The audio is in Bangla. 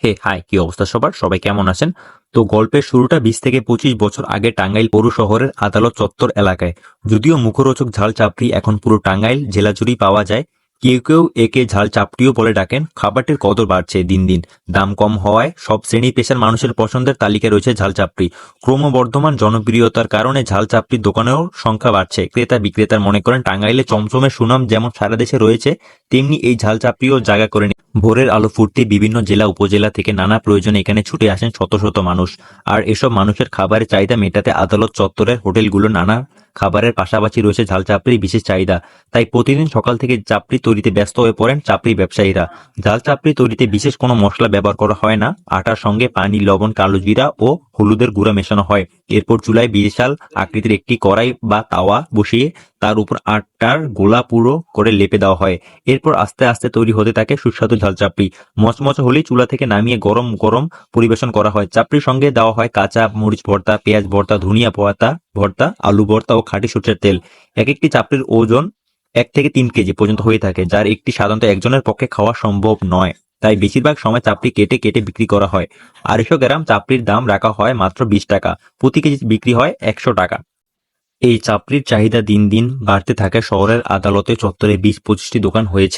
হাই, কি অবস্থা সবার? সবাই কেমন আছেন? তো গল্পের শুরুটা 20 থেকে 25 বছর আগে টাঙ্গাইল পৌর শহরের আদালত চত্বর এলাকায়। যদিও মুখরোচক ঝাল চাপড়ি এখন পুরো টাঙ্গাইল জেলা জুড়েই পাওয়া যায়। কেউ কেউ একে ঝাল চাপড়িও বলে ডাকেন। খাবারটির কদর বাড়ছে দিন দিন। দাম কম হওয়ায় সব শ্রেণী পেশার মানুষের পছন্দের তালিকায় রয়েছে ঝাল চাপড়ি। ক্রমবর্ধমান জনপ্রিয়তার কারণে ঝাল চাপড়ির দোকানেও সংখ্যা বাড়ছে। ক্রেতা বিক্রেতার মনে করেন টাঙ্গাইলে চমচমের সুনাম যেমন সারা দেশে রয়েছে, তেমনি এই ঝাল চাপড়িও জায়গা করে নিয়েছে। ভোরের আলো ফুটতে বিভিন্ন জেলা উপজেলা থেকে নানা প্রয়োজনে এখানে ছুটে আসেন শত শত মানুষ। আর এসব মানুষের খাবারের চাহিদা মেটাতে আদালত চত্বরের হোটেলগুলো নানা খাবারের পাশাপাশি রয়েছে ঝাল চাপড়ির বিশেষ চাহিদা। তাই প্রতিদিন সকাল থেকে চাপড়ি তৈরিতে ব্যস্ত হয়ে পড়েন চাপড়ি ব্যবসায়ীরা। ঝাল চাপড়ি তৈরিতে বিশেষ কোনো মশলা ব্যবহার করা হয় না। আটার সঙ্গে পানি, লবণ, কালো জিরা ও হলুদের গুঁড়া মেশানো হয়। এরপর চুলায় বিশাল আকৃতির একটি কড়াই বা তাওয়া বসিয়ে তার উপর আটার গোলা পুরো করে লেপে দেওয়া হয়। এরপর আস্তে আস্তে তৈরি হতে থাকে সুস্বাদু ঝাল চাপড়ি। মচমচে হলেই চুলা থেকে নামিয়ে গরম গরম পরিবেশন করা হয়। চাপড়ির সঙ্গে দেওয়া হয় কাঁচা মরিচ ভর্তা, পেঁয়াজ ভর্তা, ধনিয়া পাতা ভর্তা, আলু ভর্তা ও খাঁটি সরষের তেল। এক একটি চাপড়ির ওজন 1 থেকে 3 কেজি পর্যন্ত হয়ে থাকে, যার একটি সাধারণত একজনের পক্ষে খাওয়া সম্ভব নয়। তাই বেশিরভাগ সময় চাপড়ি কেটে কেটে বিক্রি করা হয়। 250 গ্রাম চাপড়ির দাম রাখা হয় মাত্র 20 টাকা। প্রতি কেজি বিক্রি হয় 100 টাকা। এই চাপড়ির চাহিদা দিন দিন বাড়তে থাকে। শহরের আদালতে চত্বরে 20-25টি দোকান হয়েছে।